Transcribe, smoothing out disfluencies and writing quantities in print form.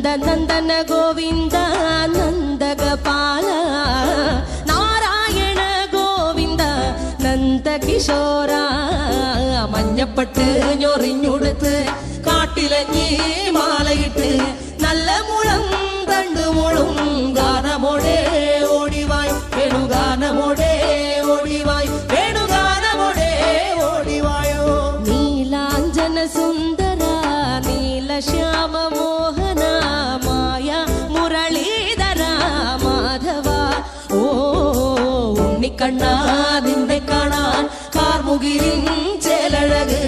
നന്ദന ഗോവിന്ദ നന്ദഗപാല നാരായണ ഗോവിന്ദ നന്ദകിശോര മഞ്ഞപ്പട്ട് ഞൊറിഞ്ഞുടുത്ത് കാട്ടിലഞ്ഞി മാലയിട്ട് നല്ല മുളം തണ്ടുമുളും ഗാനമോടെ ഓടിവായ് വേണുഗാനമോടെ ഓടിവായ് വേണുഗാനമോടെ ഓടിവായോ നീലാഞ്ജന സുന്ദര നീലശ്യാമ മോഹന മായ മുരളീധര മാധവ ഓ ഉണ്ണിക്കണ്ണ നിന്നെ കാണാൻ കാർമുകിലിൻ ചേലഴക്